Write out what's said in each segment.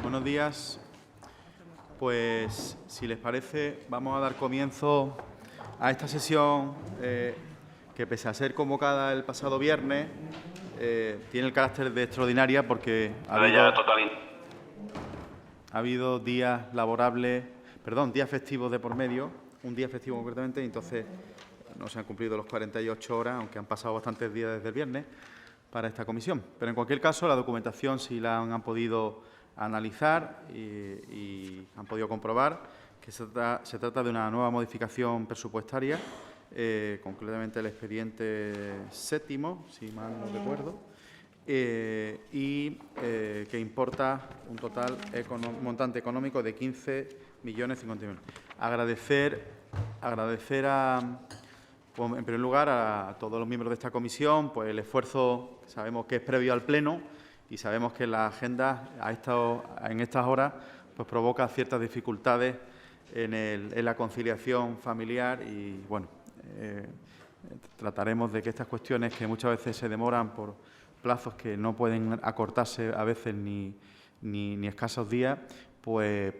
Buenos días. Pues, si les parece, vamos a dar comienzo a esta sesión que, pese a ser convocada el pasado viernes, tiene el carácter de extraordinaria porque ha habido días laborables, días festivos de por medio, un día festivo concretamente, y entonces no se han cumplido los 48 horas, aunque han pasado bastantes días desde el viernes, para esta comisión. Pero, en cualquier caso, la documentación sí la han podido analizar y han podido comprobar que se trata de una nueva modificación presupuestaria, concretamente el expediente séptimo, si mal no recuerdo, y que importa un montante económico de 15.051.000. Agradecer en primer lugar a todos los miembros de esta comisión pues el esfuerzo, sabemos que es previo al Pleno y sabemos que la agenda en estas horas pues provoca ciertas dificultades en la conciliación familiar y, bueno, trataremos de que estas cuestiones, que muchas veces se demoran por plazos que no pueden acortarse a veces ni escasos días, pues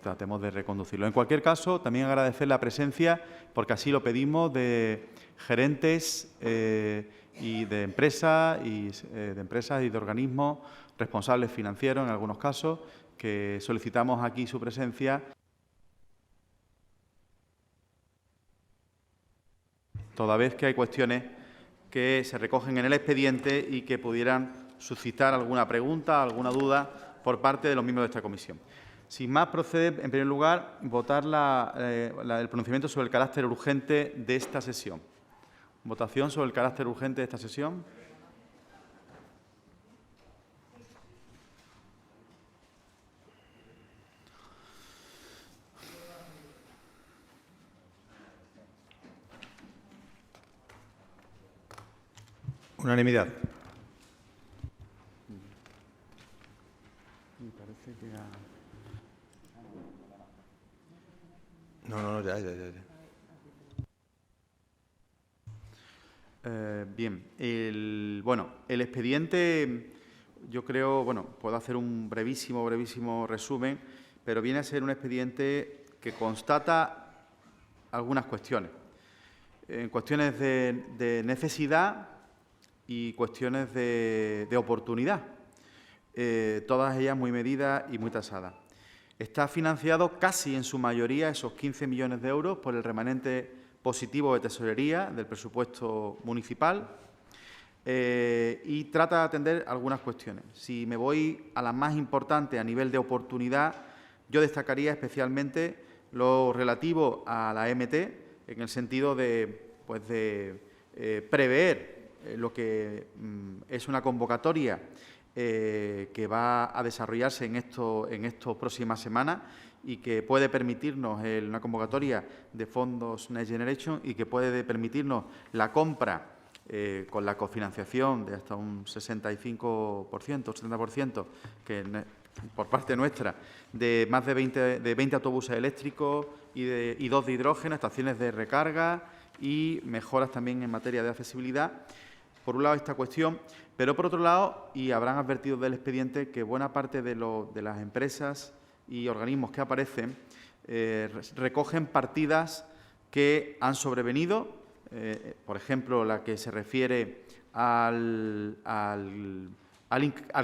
tratemos de reconducirlo. En cualquier caso, también agradecer la presencia, porque así lo pedimos, de gerentes y de empresas y de organismos responsables financieros, en algunos casos, que solicitamos aquí su presencia, toda vez que hay cuestiones que se recogen en el expediente y que pudieran suscitar alguna pregunta, alguna duda por parte de los miembros de esta comisión. Sin más, procede, en primer lugar, votar el pronunciamiento sobre el carácter urgente de esta sesión. Votación sobre el carácter urgente de esta sesión. Unanimidad. Me parece que No, ya. Bien, el expediente, yo creo, puedo hacer un brevísimo resumen, pero viene a ser un expediente que constata algunas cuestiones. Cuestiones de necesidad y cuestiones de oportunidad, todas ellas muy medidas y muy tasadas. Está financiado casi en su mayoría, esos 15 millones de euros, por el remanente positivo de tesorería del presupuesto municipal y trata de atender algunas cuestiones. Si me voy a las más importantes a nivel de oportunidad, yo destacaría especialmente lo relativo a la MT, en el sentido de prever lo que es una convocatoria que va a desarrollarse en estas próximas semanas y que puede permitirnos una convocatoria de fondos Next Generation y que puede permitirnos la compra con la cofinanciación de hasta un 65%, 70%, por parte nuestra, de más de 20 autobuses eléctricos y 2 de hidrógeno, estaciones de recarga y mejoras también en materia de accesibilidad. Por un lado, esta cuestión, pero por otro lado, y habrán advertido del expediente, que buena parte de las empresas y organismos que aparecen recogen partidas que han sobrevenido, por ejemplo, la que se refiere al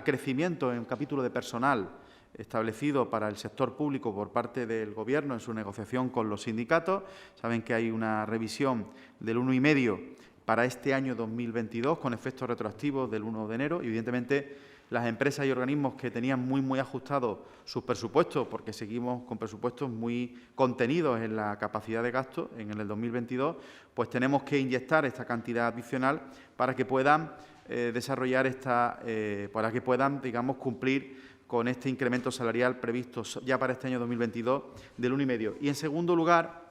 crecimiento en el capítulo de personal establecido para el sector público por parte del Gobierno en su negociación con los sindicatos. Saben que hay una revisión del 1,5 para este año 2022, con efectos retroactivos del 1 de enero. Y, evidentemente, las empresas y organismos que tenían muy ajustados sus presupuestos, porque seguimos con presupuestos muy contenidos en la capacidad de gasto en el 2022, pues tenemos que inyectar esta cantidad adicional para que puedan desarrollar para que puedan, digamos, cumplir con este incremento salarial previsto ya para este año 2022 del 1,5. Y, en segundo lugar,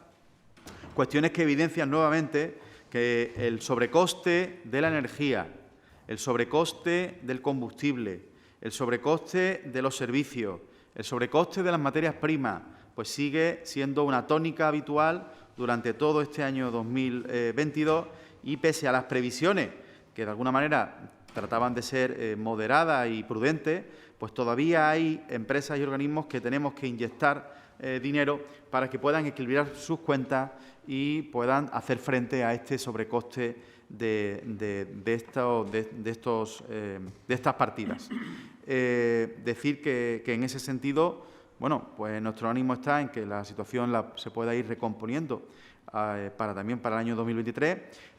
cuestiones que evidencian nuevamente que el sobrecoste de la energía, el sobrecoste del combustible, el sobrecoste de los servicios, el sobrecoste de las materias primas, pues sigue siendo una tónica habitual durante todo este año 2022 y, pese a las previsiones que de alguna manera trataban de ser moderadas y prudentes, pues todavía hay empresas y organismos que tenemos que inyectar dinero para que puedan equilibrar sus cuentas y puedan hacer frente a este sobrecoste de estas partidas. Decir que en ese sentido, bueno, pues nuestro ánimo está en que la situación se pueda ir recomponiendo también para el año 2023,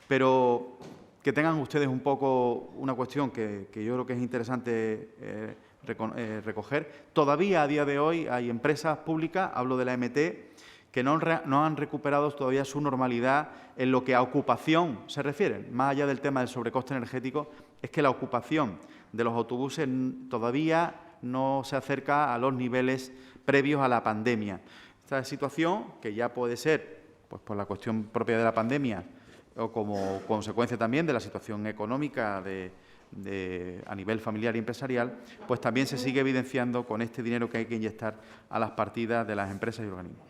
pero que tengan ustedes un poco una cuestión que yo creo que es interesante recoger. Todavía a día de hoy hay empresas públicas, hablo de la MT, que no han recuperado todavía su normalidad en lo que a ocupación se refiere. Más allá del tema del sobrecoste energético, es que la ocupación de los autobuses todavía no se acerca a los niveles previos a la pandemia. Esta situación, que ya puede ser pues, por la cuestión propia de la pandemia o como consecuencia también de la situación económica a nivel familiar y empresarial, pues también se sigue evidenciando con este dinero que hay que inyectar a las partidas de las empresas y organismos.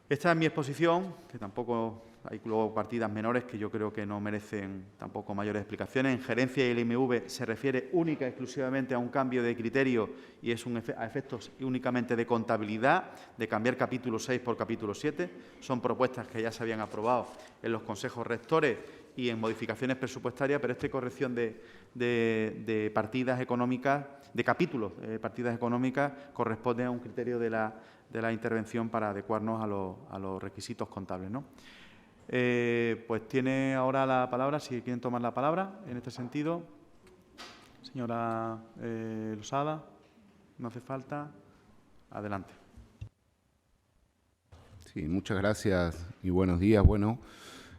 Esta es mi exposición, que tampoco hay luego partidas menores que yo creo que no merecen tampoco mayores explicaciones. En gerencia y el IMV se refiere única y exclusivamente a un cambio de criterio y es a efectos únicamente de contabilidad, de cambiar capítulo 6 por capítulo 7. Son propuestas que ya se habían aprobado en los consejos rectores y en modificaciones presupuestarias, pero esta corrección de partidas económicas, de capítulos de partidas económicas, corresponde a un criterio de la intervención para adecuarnos a los requisitos contables, ¿no? Pues tiene ahora la palabra, si quieren tomar la palabra en este sentido. Señora Losada, no hace falta. Adelante. Sí, muchas gracias y buenos días. Bueno,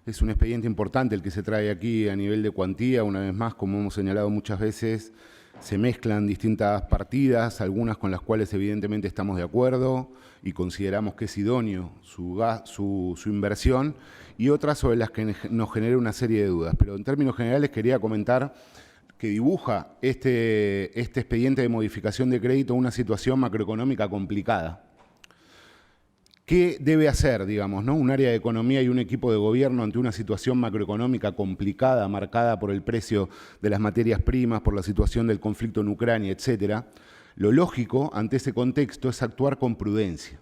es un expediente importante el que se trae aquí a nivel de cuantía. Una vez más, como hemos señalado muchas veces, se mezclan distintas partidas, algunas con las cuales evidentemente estamos de acuerdo y consideramos que es idóneo su inversión, y otras sobre las que nos genera una serie de dudas. Pero en términos generales quería comentar que dibuja este expediente de modificación de crédito una situación macroeconómica complicada. ¿Qué debe hacer, digamos, un área de economía y un equipo de gobierno ante una situación macroeconómica complicada, marcada por el precio de las materias primas, por la situación del conflicto en Ucrania, etcétera? Lo lógico ante ese contexto es actuar con prudencia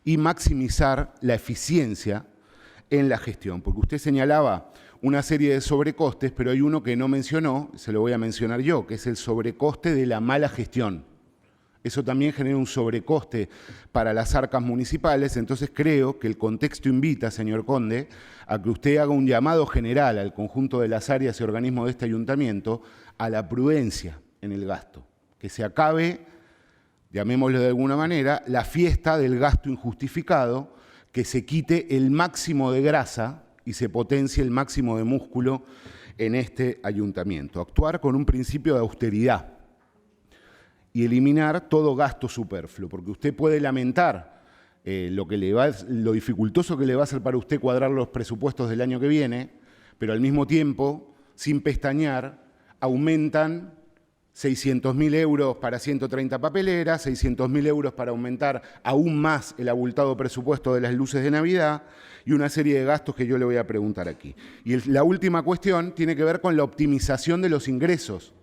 y maximizar la eficiencia en la gestión, porque usted señalaba una serie de sobrecostes, pero hay uno que no mencionó, se lo voy a mencionar yo, que es el sobrecoste de la mala gestión. Eso también genera un sobrecoste para las arcas municipales, entonces creo que el contexto invita, señor Conde, a que usted haga un llamado general al conjunto de las áreas y organismos de este ayuntamiento a la prudencia en el gasto, que se acabe, llamémoslo de alguna manera, la fiesta del gasto injustificado, que se quite el máximo de grasa y se potencie el máximo de músculo en este ayuntamiento. Actuar con un principio de austeridad y eliminar todo gasto superfluo, porque usted puede lamentar lo dificultoso que le va a ser para usted cuadrar los presupuestos del año que viene, pero al mismo tiempo, sin pestañear, aumentan 600.000 euros para 130 papeleras, 600.000 euros para aumentar aún más el abultado presupuesto de las luces de Navidad y una serie de gastos que yo le voy a preguntar aquí. Y la última cuestión tiene que ver con la optimización de los ingresos.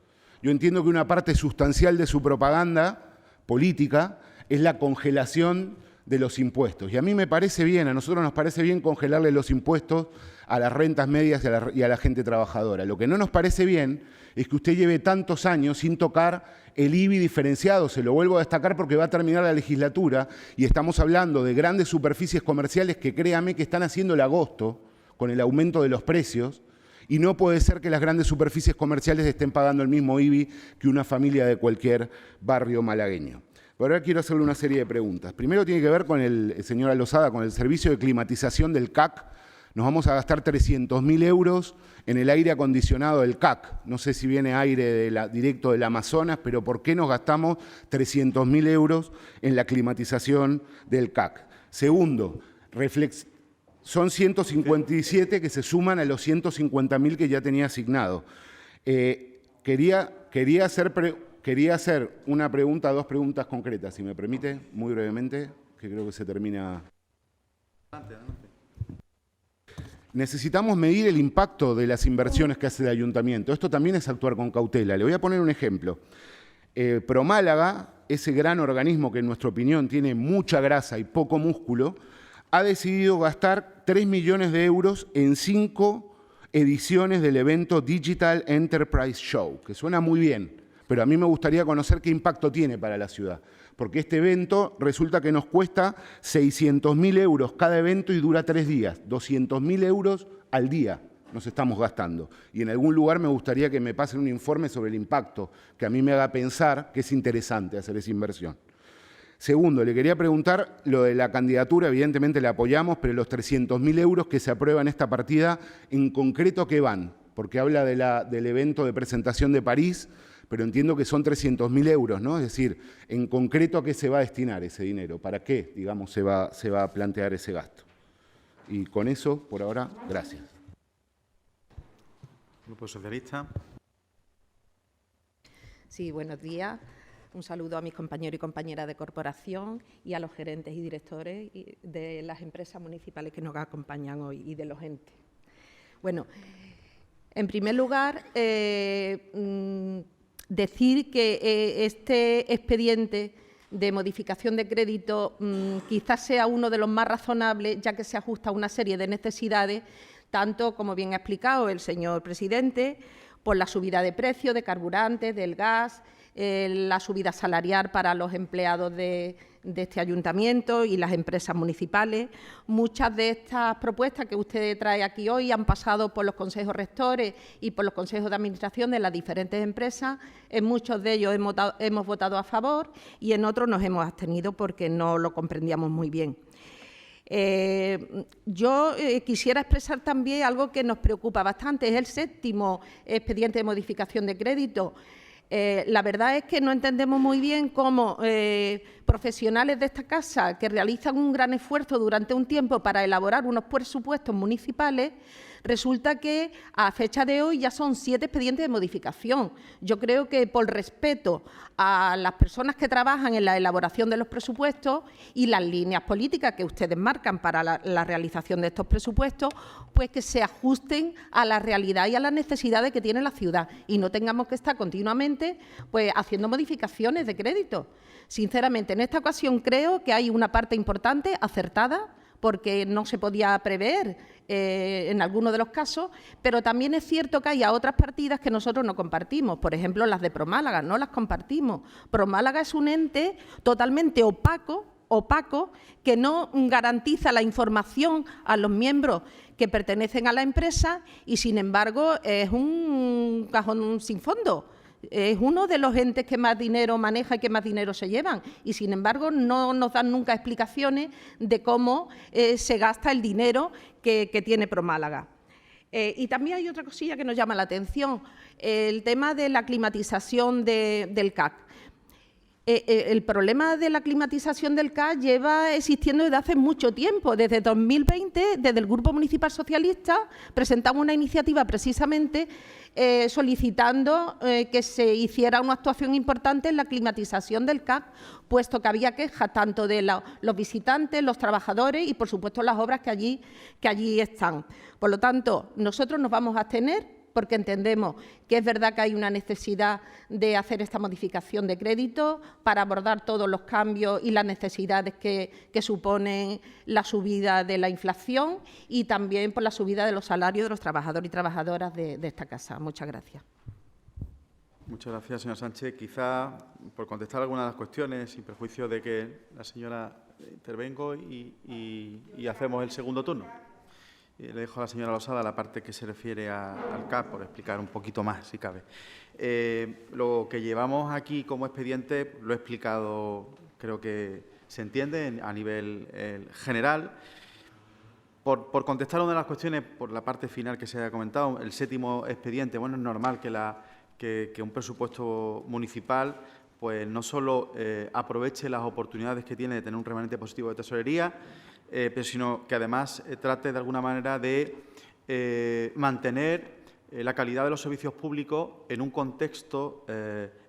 Yo entiendo que una parte sustancial de su propaganda política es la congelación de los impuestos. Y a mí me parece bien, a nosotros nos parece bien congelarle los impuestos a las rentas medias y a la gente trabajadora. Lo que no nos parece bien es que usted lleve tantos años sin tocar el IBI diferenciado. Se lo vuelvo a destacar porque va a terminar la legislatura y estamos hablando de grandes superficies comerciales que, créame, que están haciendo el agosto con el aumento de los precios, y no puede ser que las grandes superficies comerciales estén pagando el mismo IBI que una familia de cualquier barrio malagueño. Pero ahora quiero hacerle una serie de preguntas. Primero tiene que ver con el señor Losada, con el servicio de climatización del CAC. Nos vamos a gastar 300.000 euros en el aire acondicionado del CAC. No sé si viene aire directo del Amazonas, pero ¿por qué nos gastamos 300.000 euros en la climatización del CAC? Segundo, son 157 que se suman a los 150.000 que ya tenía asignado. Quería hacer una pregunta, dos preguntas concretas, si me permite, muy brevemente, que creo que se termina. Adelante. necesitamos medir el impacto de las inversiones que hace el ayuntamiento. Esto también es actuar con cautela. Le voy a poner un ejemplo. Promálaga, ese gran organismo que en nuestra opinión tiene mucha grasa y poco músculo, ha decidido gastar 3 millones de euros en 5 ediciones del evento Digital Enterprise Show, que suena muy bien, pero a mí me gustaría conocer qué impacto tiene para la ciudad, porque este evento resulta que nos cuesta 600.000 euros cada evento y dura 3 días, 200.000 euros al día nos estamos gastando. Y en algún lugar me gustaría que me pasen un informe sobre el impacto, que a mí me haga pensar que es interesante hacer esa inversión. Segundo, le quería preguntar lo de la candidatura, evidentemente la apoyamos, pero los 300.000 euros que se aprueban en esta partida, ¿en concreto qué van? Porque habla del evento de presentación de París, pero entiendo que son 300.000 euros, ¿no? Es decir, en concreto, ¿a qué se va a destinar ese dinero? ¿Para qué, digamos, se va a plantear ese gasto? Y con eso, por ahora, gracias. Grupo Socialista. Sí, buenos días. Un saludo a mis compañeros y compañeras de corporación y a los gerentes y directores de las empresas municipales que nos acompañan hoy y de los entes. Bueno, en primer lugar, decir que este expediente de modificación de crédito quizás sea uno de los más razonables, ya que se ajusta a una serie de necesidades, tanto, como bien ha explicado el señor presidente, por la subida de precios de carburantes, del gas, la subida salarial para los empleados de este ayuntamiento y las empresas municipales. Muchas de estas propuestas que usted trae aquí hoy han pasado por los consejos rectores y por los consejos de administración de las diferentes empresas. En muchos de ellos hemos votado a favor y en otros nos hemos abstenido porque no lo comprendíamos muy bien. Yo quisiera expresar también algo que nos preocupa bastante, es el 7º expediente de modificación de crédito. La verdad es que no entendemos muy bien cómo profesionales de esta casa que realizan un gran esfuerzo durante un tiempo para elaborar unos presupuestos municipales, resulta que a fecha de hoy ya son 7 expedientes de modificación. Yo creo que por respeto a las personas que trabajan en la elaboración de los presupuestos y las líneas políticas que ustedes marcan para la realización de estos presupuestos, pues que se ajusten a la realidad y a las necesidades que tiene la ciudad y no tengamos que estar continuamente pues, haciendo modificaciones de crédito. Sinceramente, en esta ocasión creo que hay una parte importante, acertada, porque no se podía prever en algunos de los casos, pero también es cierto que hay otras partidas que nosotros no compartimos, por ejemplo, las de Promálaga, no las compartimos. Promálaga es un ente totalmente opaco, que no garantiza la información a los miembros que pertenecen a la empresa y, sin embargo, es un cajón sin fondo. Es uno de los entes que más dinero maneja y que más dinero se llevan y, sin embargo, no nos dan nunca explicaciones de cómo se gasta el dinero que tiene Promálaga. Y también hay otra cosilla que nos llama la atención, el tema de la climatización del CAC. El problema de la climatización del CAC lleva existiendo desde hace mucho tiempo. Desde 2020, desde el Grupo Municipal Socialista, presentamos una iniciativa precisamente solicitando que se hiciera una actuación importante en la climatización del CAC, puesto que había quejas tanto de los visitantes, los trabajadores y, por supuesto, las obras que allí están. Por lo tanto, nosotros nos vamos a abstener porque entendemos que es verdad que hay una necesidad de hacer esta modificación de crédito para abordar todos los cambios y las necesidades que suponen la subida de la inflación y también por la subida de los salarios de los trabajadores y trabajadoras de esta casa. Muchas gracias. Muchas gracias, señor Sánchez. Quizá, por contestar algunas de las cuestiones, sin perjuicio de que la señora intervengo y hacemos el segundo turno. Le dejo a la señora Losada la parte que se refiere al CAP, por explicar un poquito más, si cabe. Lo que llevamos aquí como expediente lo he explicado, creo que se entiende a nivel general. Por contestar una de las cuestiones, por la parte final que se ha comentado, el 7º expediente, bueno, es normal que un presupuesto municipal pues no solo aproveche las oportunidades que tiene de tener un remanente positivo de tesorería, pero sino que además trate de alguna manera de mantener la calidad de los servicios públicos en un contexto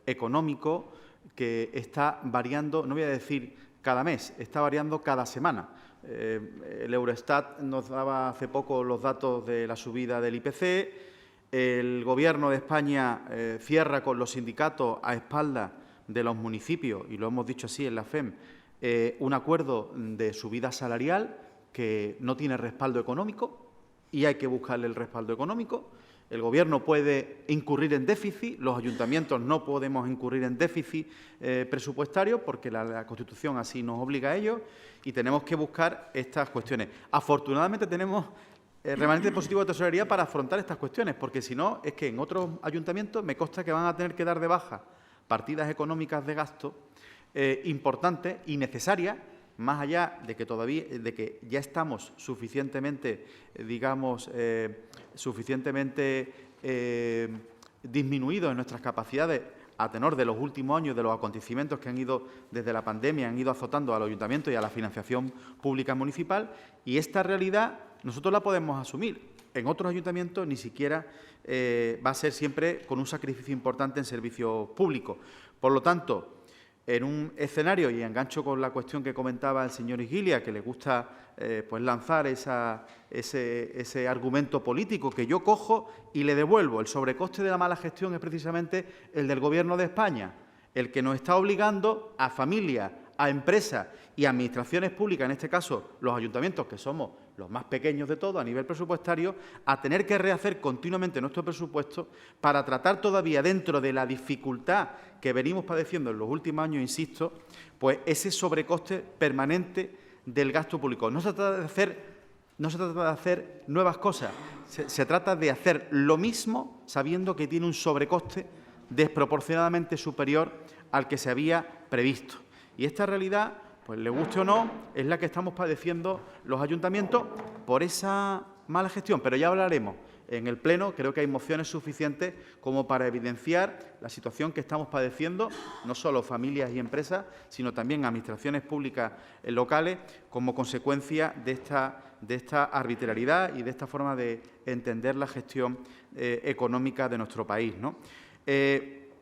económico que está variando, no voy a decir cada mes, está variando cada semana. El Eurostat nos daba hace poco los datos de la subida del IPC. El Gobierno de España cierra con los sindicatos a espaldas de los municipios, y lo hemos dicho así en la FEM, un acuerdo de subida salarial que no tiene respaldo económico y hay que buscarle el respaldo económico. El Gobierno puede incurrir en déficit, los ayuntamientos no podemos incurrir en déficit presupuestario porque la Constitución así nos obliga a ello y tenemos que buscar estas cuestiones. Afortunadamente tenemos remanente positivo de tesorería para afrontar estas cuestiones, porque si no, es que en otros ayuntamientos me consta que van a tener que dar de baja partidas económicas de gasto importantes y necesarias, más allá de que ya estamos suficientemente, digamos, disminuidos en nuestras capacidades a tenor de los últimos años, de los acontecimientos que han ido desde la pandemia, han ido azotando a los ayuntamientos y a la financiación pública municipal, y esta realidad nosotros la podemos asumir. En otros ayuntamientos ni siquiera va a ser siempre con un sacrificio importante en servicios públicos. Por lo tanto, en un escenario, y engancho con la cuestión que comentaba el señor Igilia, que le gusta pues lanzar ese argumento político que yo cojo y le devuelvo. El sobrecoste de la mala gestión es precisamente el del Gobierno de España, el que nos está obligando a familias, a empresas y a administraciones públicas, en este caso los ayuntamientos, que somos los más pequeños de todos a nivel presupuestario, a tener que rehacer continuamente nuestro presupuesto para tratar todavía, dentro de la dificultad que venimos padeciendo en los últimos años, insisto, pues ese sobrecoste permanente del gasto público. No se trata de hacer nuevas cosas, se trata de hacer lo mismo sabiendo que tiene un sobrecoste desproporcionadamente superior al que se había previsto. Y esta realidad, pues le guste o no, es la que estamos padeciendo los ayuntamientos por esa mala gestión. Pero ya hablaremos en el Pleno. Creo que hay mociones suficientes como para evidenciar la situación que estamos padeciendo, no solo familias y empresas, sino también administraciones públicas locales, como consecuencia de esta arbitrariedad y de esta forma de entender la gestión económica de nuestro país, ¿no?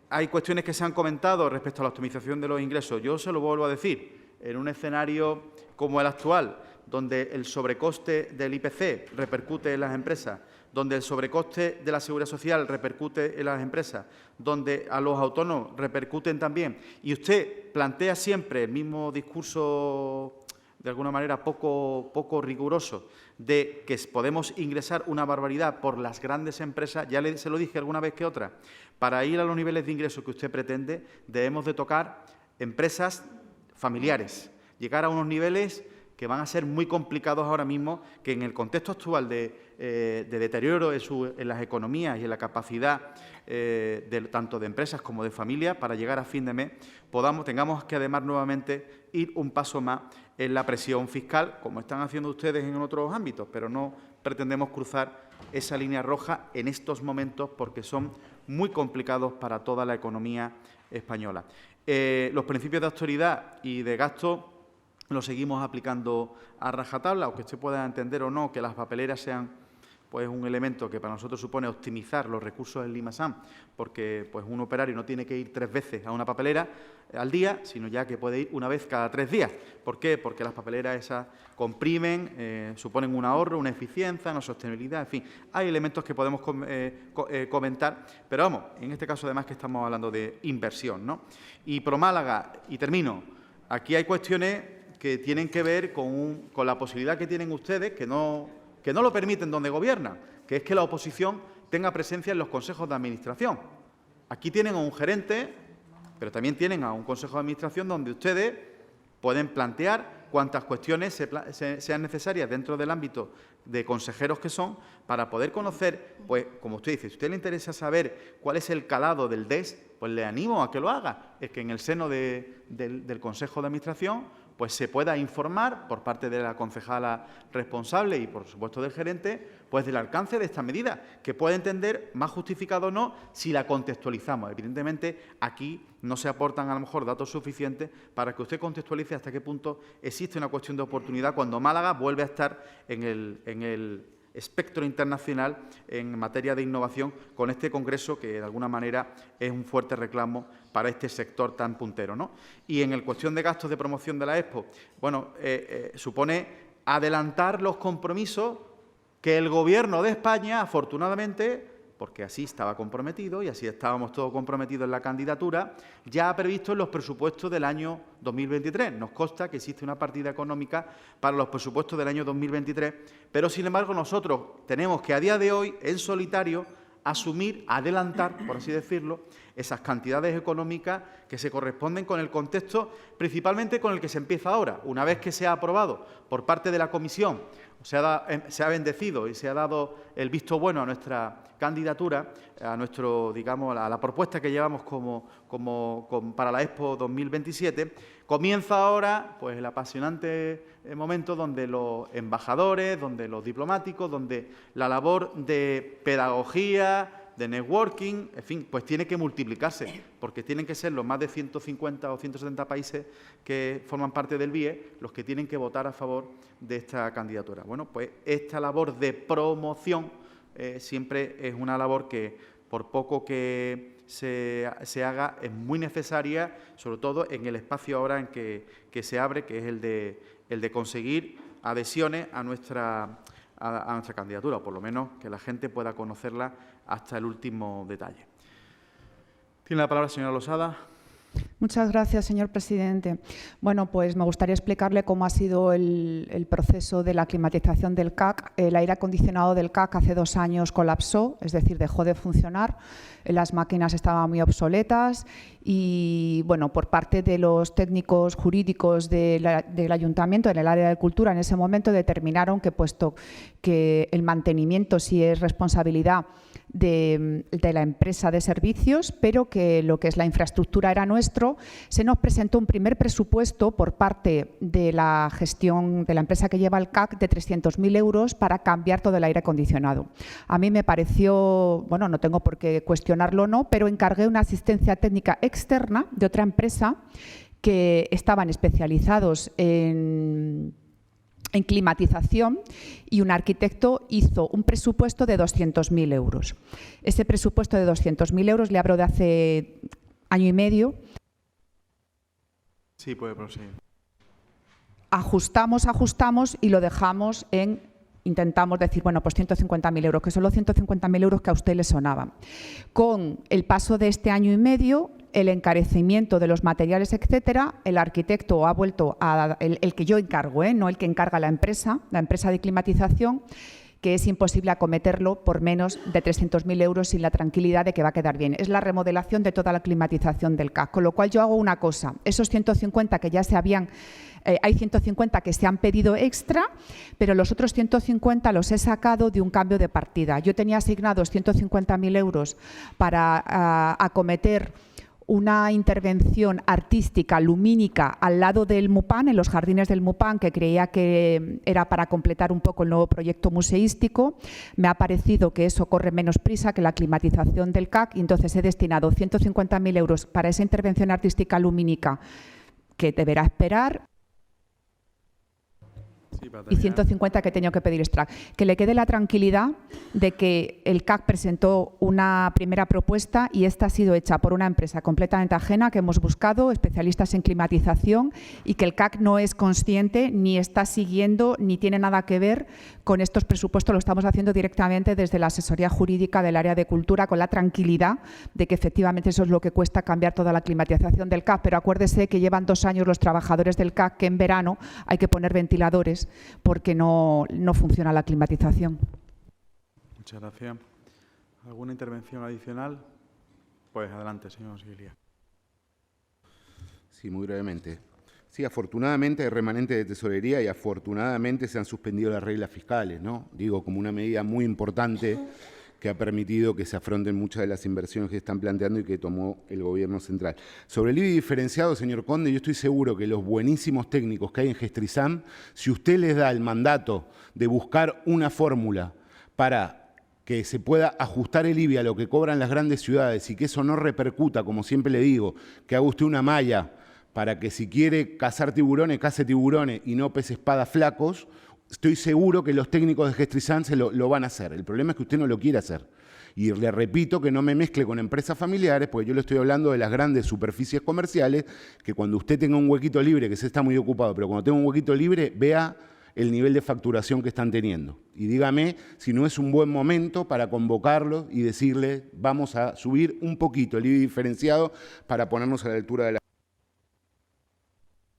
Hay cuestiones que se han comentado respecto a la optimización de los ingresos. Yo se lo vuelvo a decir. En un escenario como el actual, donde el sobrecoste del IPC repercute en las empresas, donde el sobrecoste de la Seguridad Social repercute en las empresas, donde a los autónomos repercuten también, y usted plantea siempre el mismo discurso, de alguna manera poco riguroso, de que podemos ingresar una barbaridad por las grandes empresas, ya se lo dije alguna vez que otra, para ir a los niveles de ingresos que usted pretende, debemos de tocar empresas familiares, llegar a unos niveles que van a ser muy complicados ahora mismo, que en el contexto actual de deterioro en las economías y en la capacidad tanto de empresas como de familias, para llegar a fin de mes, tengamos que además nuevamente ir un paso más en la presión fiscal, como están haciendo ustedes en otros ámbitos, pero no pretendemos cruzar esa línea roja en estos momentos porque son muy complicados para toda la economía española. Los principios de austeridad y de gasto los seguimos aplicando a rajatabla, aunque usted pueda entender o no que las papeleras sean pues un elemento que para nosotros supone optimizar los recursos en Limasam, porque pues un operario no tiene que ir 3 veces a una papelera al día, sino ya que puede ir una vez cada 3 días. ¿Por qué? Porque las papeleras esas comprimen, suponen un ahorro, una eficiencia, una sostenibilidad, en fin. Hay elementos que podemos comentar, pero vamos, en este caso además que estamos hablando de inversión, ¿no? Y ProMálaga, y termino, aquí hay cuestiones que tienen que ver con la posibilidad que tienen ustedes, que no lo permiten donde gobiernan, que es que la oposición tenga presencia en los consejos de administración. Aquí tienen a un gerente, pero también tienen a un consejo de administración donde ustedes pueden plantear cuantas cuestiones sean necesarias dentro del ámbito de consejeros que son, para poder conocer, pues, como usted dice, si a usted le interesa saber cuál es el calado del DES, pues le animo a que lo haga. Es que en el seno del Consejo de Administración pues se pueda informar por parte de la concejala responsable y, por supuesto, del gerente, pues del alcance de esta medida, que puede entender más justificado o no si la contextualizamos. Evidentemente, aquí no se aportan a lo mejor datos suficientes para que usted contextualice hasta qué punto existe una cuestión de oportunidad cuando Málaga vuelve a estar en el espectro internacional en materia de innovación con este congreso que, de alguna manera, es un fuerte reclamo para este sector tan puntero, ¿no? Y en el cuestión de gastos de promoción de la Expo, bueno, supone adelantar los compromisos que el Gobierno de España, afortunadamente, porque así estaba comprometido y así estábamos todos comprometidos en la candidatura, ya ha previsto en los presupuestos del año 2023. Nos consta que existe una partida económica para los presupuestos del año 2023, pero sin embargo nosotros tenemos que a día de hoy, en solitario, asumir, adelantar, por así decirlo, esas cantidades económicas que se corresponden con el contexto, principalmente con el que se empieza ahora. Una vez que se ha aprobado por parte de la Comisión, se ha bendecido y se ha dado el visto bueno a nuestra candidatura, a nuestro, digamos, a la propuesta que llevamos para la Expo 2027, comienza ahora pues el apasionante momento donde los embajadores, donde los diplomáticos, donde la labor de pedagogía, de networking, en fin, pues tiene que multiplicarse, porque tienen que ser los más de 150 o 170 países que forman parte del BIE los que tienen que votar a favor de esta candidatura. Bueno, pues esta labor de promoción siempre es una labor que, por poco que se haga, es muy necesaria, sobre todo en el espacio ahora en que se abre, que es el de conseguir adhesiones a nuestra candidatura, o por lo menos que la gente pueda conocerla hasta el último detalle. Tiene la palabra la señora Losada. Muchas gracias, señor presidente. Bueno, pues me gustaría explicarle cómo ha sido el proceso de la climatización del CAC. El aire acondicionado del CAC hace 2 años colapsó, es decir, dejó de funcionar. Las máquinas estaban muy obsoletas y, bueno, por parte de los técnicos jurídicos del Ayuntamiento, en el área de cultura, en ese momento determinaron que, puesto que el mantenimiento sí es responsabilidad de la empresa de servicios, pero que lo que es la infraestructura era nuestro, se nos presentó un primer presupuesto por parte de la gestión de la empresa que lleva el CAC de 300.000 euros para cambiar todo el aire acondicionado. A mí me pareció, bueno, no tengo por qué cuestionarlo o no, pero encargué una asistencia técnica externa de otra empresa que estaban especializados en climatización, y un arquitecto hizo un presupuesto de 200.000 euros. Ese presupuesto de 200.000 euros le hablo de hace año y medio. Sí, puede proseguir. Ajustamos y lo dejamos en, intentamos decir, bueno, pues 150.000 euros, que son los 150.000 euros que a usted le sonaban. Con el paso de este año y medio, el encarecimiento de los materiales, etcétera, el arquitecto ha vuelto a el que yo encargo, no el que encarga la empresa de climatización, que es imposible acometerlo por menos de 300.000 euros sin la tranquilidad de que va a quedar bien. Es la remodelación de toda la climatización del CAC, con lo cual yo hago una cosa, esos 150 que ya se habían, hay 150 que se han pedido extra, pero los otros 150 los he sacado de un cambio de partida. Yo tenía asignados 150.000 euros para acometer una intervención artística lumínica al lado del MUPAN, en los jardines del MUPAN, que creía que era para completar un poco el nuevo proyecto museístico. Me ha parecido que eso corre menos prisa que la climatización del CAC y entonces he destinado 150.000 euros para esa intervención artística lumínica, que deberá esperar, y 150 que he tenido que pedir extra. Que le quede la tranquilidad de que el CAC presentó una primera propuesta y esta ha sido hecha por una empresa completamente ajena que hemos buscado, especialistas en climatización, y que el CAC no es consciente, ni está siguiendo, ni tiene nada que ver con estos presupuestos. Lo estamos haciendo directamente desde la asesoría jurídica del área de cultura, con la tranquilidad de que efectivamente eso es lo que cuesta cambiar toda la climatización del CAC. Pero acuérdese que llevan 2 años los trabajadores del CAC que en verano hay que poner ventiladores porque no funciona la climatización. Muchas gracias. ¿Alguna intervención adicional? Pues adelante, señor Siglia. Sí, muy brevemente. Sí, afortunadamente hay remanente de tesorería y afortunadamente se han suspendido las reglas fiscales, ¿no? Digo, como una medida muy importante que ha permitido que se afronten muchas de las inversiones que están planteando y que tomó el Gobierno central. Sobre el IBI diferenciado, señor Conde, yo estoy seguro que los buenísimos técnicos que hay en Gestrisam, si usted les da el mandato de buscar una fórmula para que se pueda ajustar el IBI a lo que cobran las grandes ciudades y que eso no repercuta, como siempre le digo, que haga usted una malla para que si quiere cazar tiburones, cace tiburones y no pez espada flacos, estoy seguro que los técnicos de Gestrisam lo van a hacer. El problema es que usted no lo quiere hacer. Y le repito que no me mezcle con empresas familiares, porque yo le estoy hablando de las grandes superficies comerciales, que cuando usted tenga un huequito libre, que se está muy ocupado, pero cuando tenga un huequito libre, vea el nivel de facturación que están teniendo. Y dígame si no es un buen momento para convocarlos y decirles vamos a subir un poquito el IBI diferenciado para ponernos a la altura de la...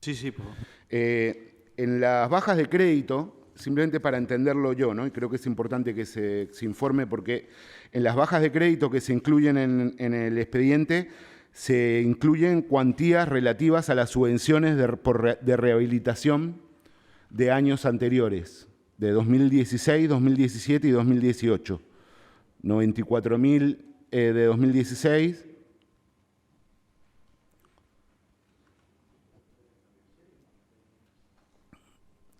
Sí, por favor. En las bajas de crédito, simplemente para entenderlo yo, ¿no? Y creo que es importante que se informe porque en las bajas de crédito que se incluyen en el expediente se incluyen cuantías relativas a las subvenciones de rehabilitación de años anteriores, de 2016, 2017 y 2018. 94.000 de 2016.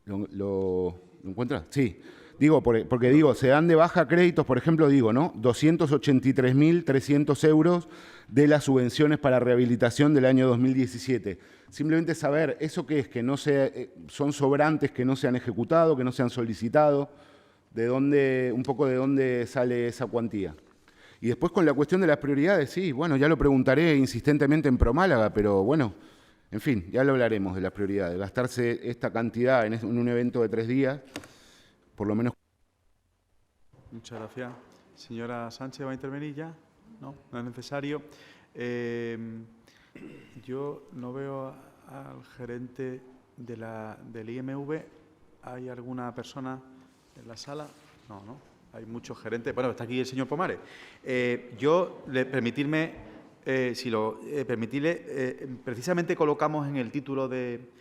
¿Lo encuentras? Sí. Digo, porque digo, se dan de baja créditos, por ejemplo, digo, ¿no? 283.300 euros de las subvenciones para rehabilitación del año 2017. Simplemente saber, ¿eso qué es? Que no son sobrantes que no se han ejecutado, que no se han solicitado, un poco de dónde sale esa cuantía. Y después con la cuestión de las prioridades, sí, bueno, ya lo preguntaré insistentemente en Promálaga, pero bueno, en fin, ya lo hablaremos de las prioridades. Gastarse esta cantidad en un evento de 3 días, por lo menos. Muchas gracias. Señora Sánchez, ¿va a intervenir ya? No, no es necesario. Yo no veo al gerente del IMV. ¿Hay alguna persona en la sala? No, no. Hay muchos gerentes. Bueno, está aquí el señor Pomares. Permitirle, precisamente colocamos en el título de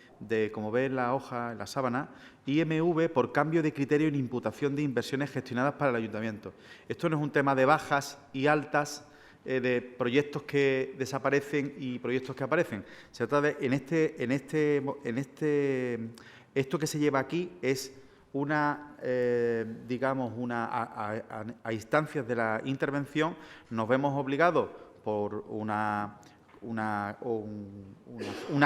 como ve en la hoja, en la sábana, IMV por cambio de criterio en imputación de inversiones gestionadas para el ayuntamiento. Esto no es un tema de bajas y altas, de proyectos que desaparecen y proyectos que aparecen. Se trata de, esto que se lleva aquí es digamos, a instancias de la intervención, nos vemos obligados por una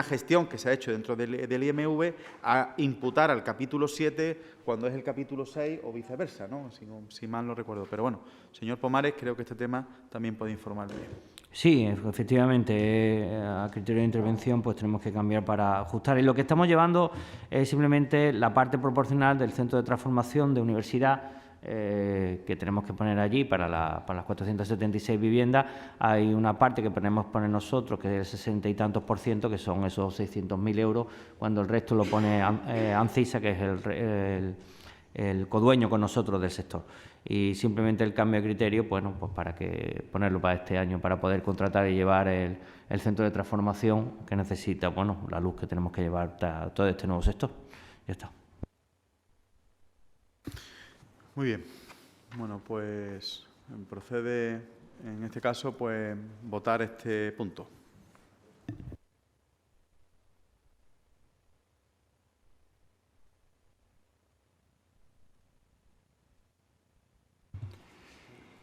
gestión que se ha hecho dentro del IMV a imputar al capítulo 7 cuando es el capítulo 6 o viceversa, ¿no? Si mal no recuerdo. Pero bueno, señor Pomares, creo que este tema también puede informarle. Sí, efectivamente, a criterio de intervención pues tenemos que cambiar para ajustar. Y lo que estamos llevando es simplemente la parte proporcional del centro de transformación de universidad que tenemos que poner allí para las 476 viviendas. Hay una parte que podemos poner nosotros, que es el 60 y tantos %, que son esos 600.000 euros, cuando el resto lo pone ANCISA, que es el codueño con nosotros del sector. Y simplemente el cambio de criterio, bueno, pues para ponerlo para este año, para poder contratar y llevar el centro de transformación que necesita, bueno, la luz que tenemos que llevar a todo este nuevo sector. Ya está. Muy bien. Bueno, pues procede, en este caso, pues votar este punto.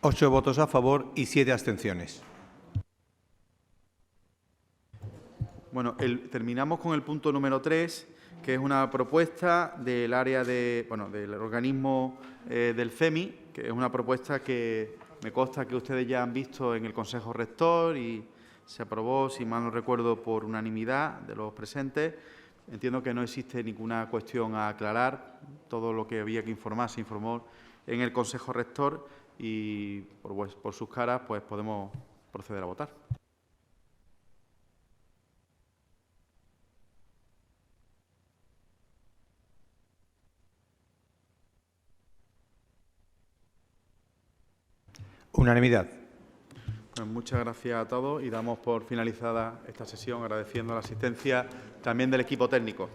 Ocho votos a favor y 7 abstenciones. Bueno, terminamos con el punto número 3, que es una propuesta del área del organismo del FEMI, que es una propuesta que me consta que ustedes ya han visto en el Consejo Rector y se aprobó, si mal no recuerdo, por unanimidad de los presentes. Entiendo que no existe ninguna cuestión a aclarar. Todo lo que había que informar se informó en el Consejo Rector y por sus caras pues podemos proceder a votar. Unanimidad. Pues muchas gracias a todos y damos por finalizada esta sesión agradeciendo la asistencia también del equipo técnico.